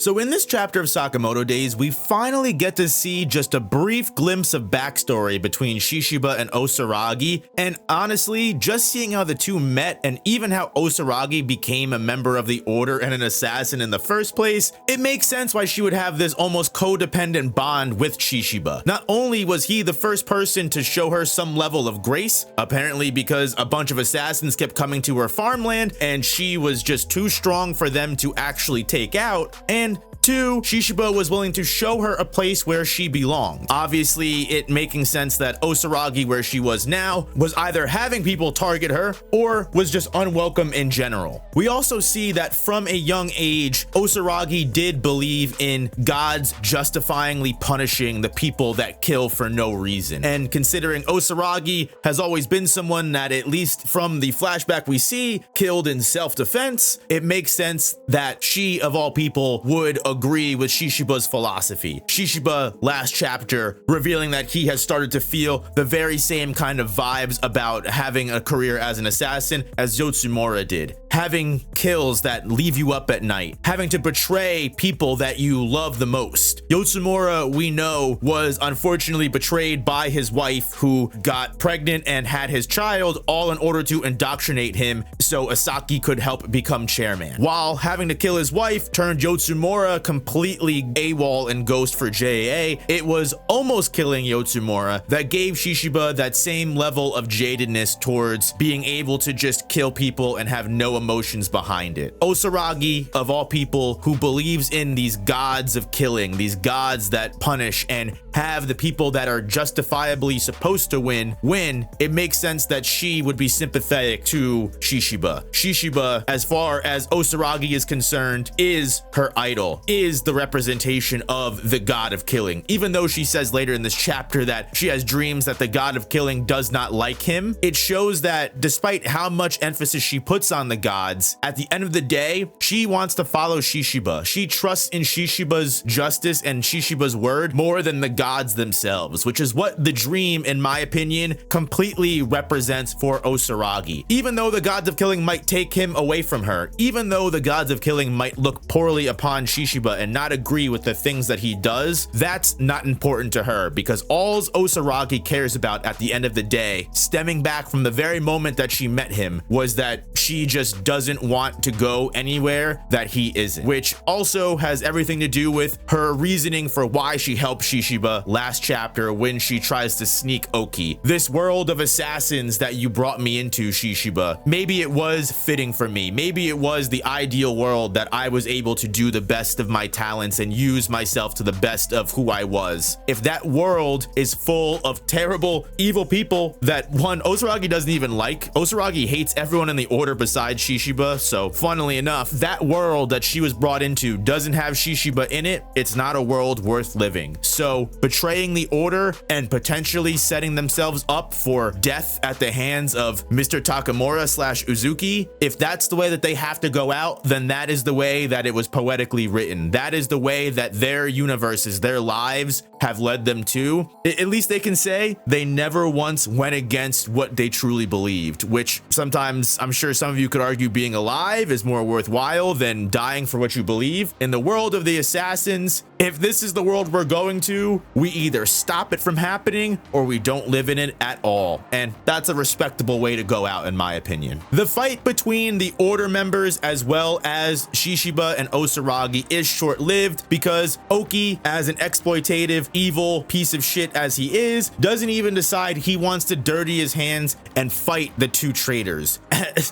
So in this chapter of Sakamoto Days, we finally get to see just a brief glimpse of backstory between Shishiba and Osaragi, and honestly, just seeing how the two met and even how Osaragi became a member of the Order and an assassin in the first place, it makes sense why she would have this almost codependent bond with Shishiba. Not only was he the first person to show her some level of grace, apparently because a bunch of assassins kept coming to her farmland and she was just too strong for them to actually take out, and two, Shishiba was willing to show her a place where she belonged. Obviously, it making sense that Osaragi, where she was now, was either having people target her or was just unwelcome in general. We also see that from a young age, Osaragi did believe in gods justifyingly punishing the people that kill for no reason. And considering Osaragi has always been someone that, at least from the flashback we see, killed in self-defense, it makes sense that she, of all people, would agree with Shishiba's philosophy. Shishiba, last chapter, revealing that he has started to feel the very same kind of vibes about having a career as an assassin as Yotsumura did. Having kills that leave you up at night, having to betray people that you love the most. Yotsumura, we know, was unfortunately betrayed by his wife, who got pregnant and had his child, all in order to indoctrinate him so Asaki could help become chairman. While having to kill his wife turned Yotsumura completely AWOL and ghost for JA, it was almost killing Yotsumura that gave Shishiba that same level of jadedness towards being able to just kill people and have no emotions behind it. Osaragi, of all people, who believes in these gods of killing, these gods that punish and have the people that are justifiably supposed to win, it makes sense that she would be sympathetic to Shishiba. Shishiba, as far as Osaragi is concerned, is her idol, is the representation of the god of killing. Even though she says later in this chapter that she has dreams that the god of killing does not like him, it shows that despite how much emphasis she puts on the gods, at the end of the day, she wants to follow Shishiba. She trusts in Shishiba's justice and Shishiba's word more than the gods themselves, which is what the dream, in my opinion, completely represents for Osaragi. Even though the gods of killing might take him away from her, even though the gods of killing might look poorly upon Shishiba and not agree with the things that he does, that's not important to her, because all Osaragi cares about at the end of the day, stemming back from the very moment that she met him, was that she just doesn't want to go anywhere that he isn't, which also has everything to do with her reasoning for why she helped Shishiba last chapter when she tries to sneak Oki. This world of assassins that you brought me into, Shishiba, maybe it was fitting for me. Maybe it was the ideal world that I was able to do the best of my talents and use myself to the best of who I was. If that world is full of terrible, evil people that, one, Osaragi doesn't even like. Osaragi hates everyone in the Order besides Shishiba, so funnily enough, that world that she was brought into doesn't have Shishiba in it. It's not a world worth living. So betraying the Order and potentially setting themselves up for death at the hands of Mr. Takamura / Uzuki, if that's the way that they have to go out, then that is the way that it was poetically written. That is the way that their universes, their lives have led them to. At least they can say they never once went against what they truly believed, which sometimes I'm sure some of you could argue being alive is more worthwhile than dying for what you believe. In the world of the assassins, if this is the world we're going to, we either stop it from happening or we don't live in it at all. And that's a respectable way to go out, in my opinion. The fight between the Order members as well as Shishiba and Osaragi is short-lived because Oki, as an exploitative, evil piece of shit as he is, doesn't even decide he wants to dirty his hands and fight the two traitors.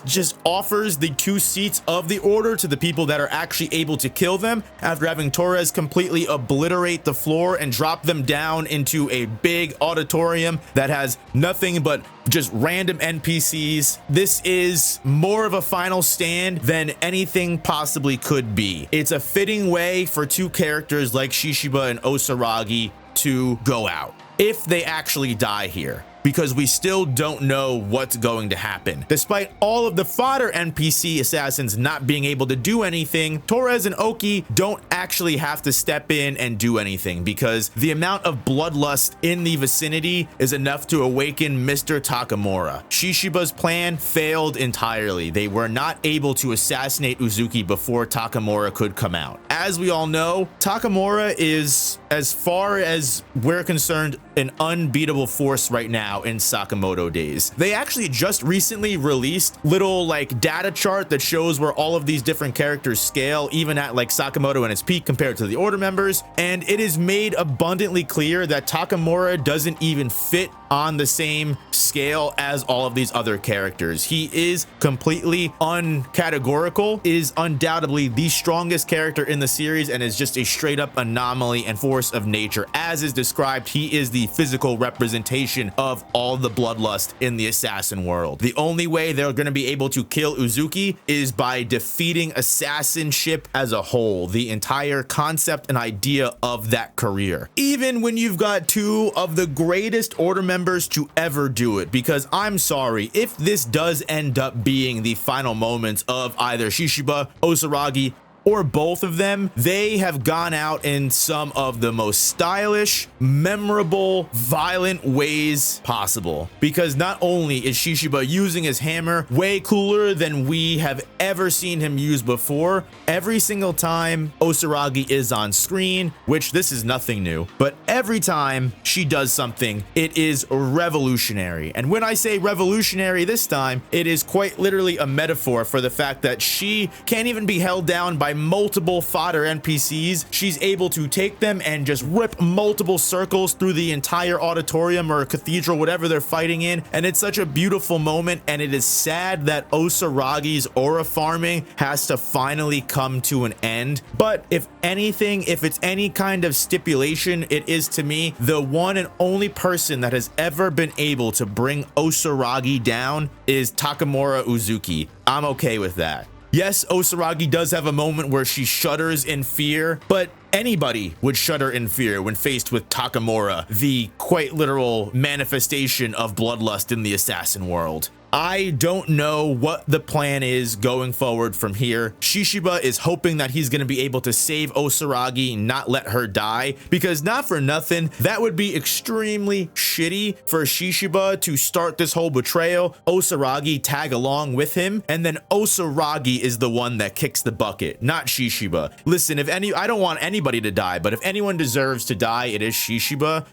Just offers the 2 seats of the Order to the people that are actually able to kill them after having Torres completely obliterate the floor and drop them down into a big auditorium that has nothing but just random NPCs. This is more of a final stand than anything possibly could be. It's a fitting way for 2 characters like Shishiba and Osaragi to go out, if they actually die here. because we still don't know what's going to happen. Despite all of the fodder NPC assassins not being able to do anything, Torres and Oki don't actually have to step in and do anything because the amount of bloodlust in the vicinity is enough to awaken Mr. Takamura. Shishiba's plan failed entirely. They were not able to assassinate Uzuki before Takamura could come out. As we all know, Takamura is, as far as we're concerned, an unbeatable force right now in Sakamoto days. They actually just recently released little like data chart that shows where all of these different characters scale, even at like Sakamoto and its peak compared to the order members, and it is made abundantly clear that Takamura doesn't even fit on the same scale as all of these other characters. He is completely uncategorical, is undoubtedly the strongest character in the series, and is just a straight up anomaly and force of nature. As is described, he is the physical representation of all the bloodlust in the assassin world. The only way they're going to be able to kill Uzuki is by defeating assassinship as a whole, the entire concept and idea of that career. Even when you've got two of the greatest order members to ever do it, because I'm sorry, if this does end up being the final moments of either Shishiba, Osaragi, or both of them, they have gone out in some of the most stylish, memorable, violent ways possible. Because not only is Shishiba using his hammer way cooler than we have ever seen him use before, every single time Osaragi is on screen, which this is nothing new, but every time she does something, it is revolutionary. And when I say revolutionary this time, it is quite literally a metaphor for the fact that she can't even be held down by multiple fodder NPCs. She's able to take them and just rip multiple circles through the entire auditorium or cathedral, whatever they're fighting in. And it's such a beautiful moment, and it is sad that Osaragi's aura farming has to finally come to an end. But if anything, if it's any kind of stipulation, it is to me the one and only person that has ever been able to bring Osaragi down is Takamura Uzuki. I'm okay with that. Yes, Osaragi does have a moment where she shudders in fear, but anybody would shudder in fear when faced with Takamura, the quite literal manifestation of bloodlust in the assassin world. I don't know what the plan is going forward from here. Shishiba is hoping that he's going to be able to save Osaragi and not let her die, because not for nothing, that would be extremely shitty for Shishiba to start this whole betrayal, Osaragi tag along with him, and then Osaragi is the one that kicks the bucket, not Shishiba. Listen, I don't want anybody to die, but if anyone deserves to die, it is Shishiba,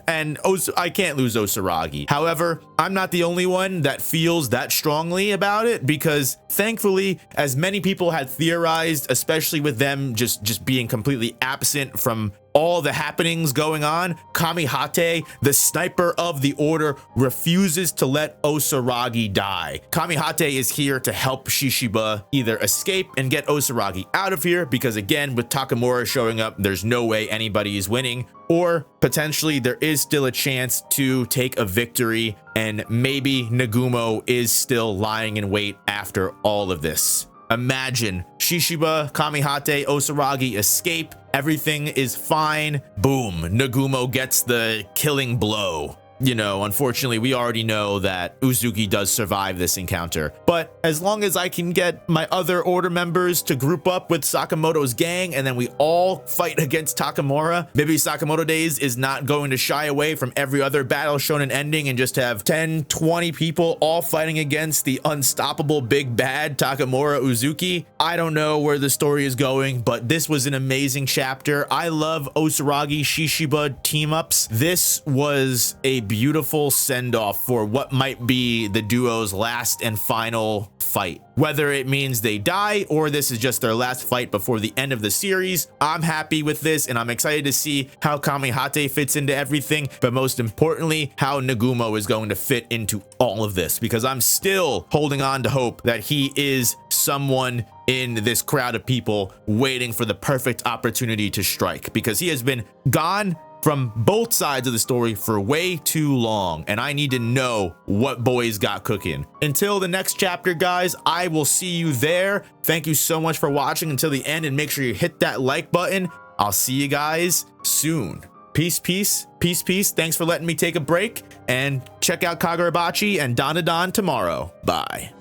and I can't lose Osaragi. However, I'm not the only one that feels that strongly about it, because thankfully, as many people had theorized, especially with them just being completely absent from all the happenings going on, Kamihate, the sniper of the order, refuses to let Osaragi die. Kamihate is here to help Shishiba either escape and get Osaragi out of here, because again, with Takamura showing up, there's no way anybody is winning, or potentially there is still a chance to take a victory and maybe Nagumo is still lying in wait after all of this. Imagine Shishiba, Kamihate, Osaragi escape, everything is fine, boom, Nagumo gets the killing blow. You know, unfortunately, we already know that Uzuki does survive this encounter. But as long as I can get my other order members to group up with Sakamoto's gang and then we all fight against Takamura, maybe Sakamoto Days is not going to shy away from every other battle shonen ending and just have 10, 20 people all fighting against the unstoppable big bad Takamura Uzuki. I don't know where the story is going, but this was an amazing chapter. I love Osaragi Shishiba team-ups. This was a beautiful send-off for what might be the duo's last and final fight. Whether it means they die or this is just their last fight before the end of the series, I'm happy with this, and I'm excited to see how Kamihate fits into everything, but most importantly, how Nagumo is going to fit into all of this, because I'm still holding on to hope that he is someone in this crowd of people waiting for the perfect opportunity to strike, because he has been gone from both sides of the story for way too long, and I need to know what boys got cooking. Until the next chapter, guys, I will see you there. Thank you so much for watching until the end, and make sure you hit that like button. I'll see you guys soon. Peace, peace, peace, peace. Thanks for letting me take a break, and check out Kagurabachi and Dandadan tomorrow. Bye.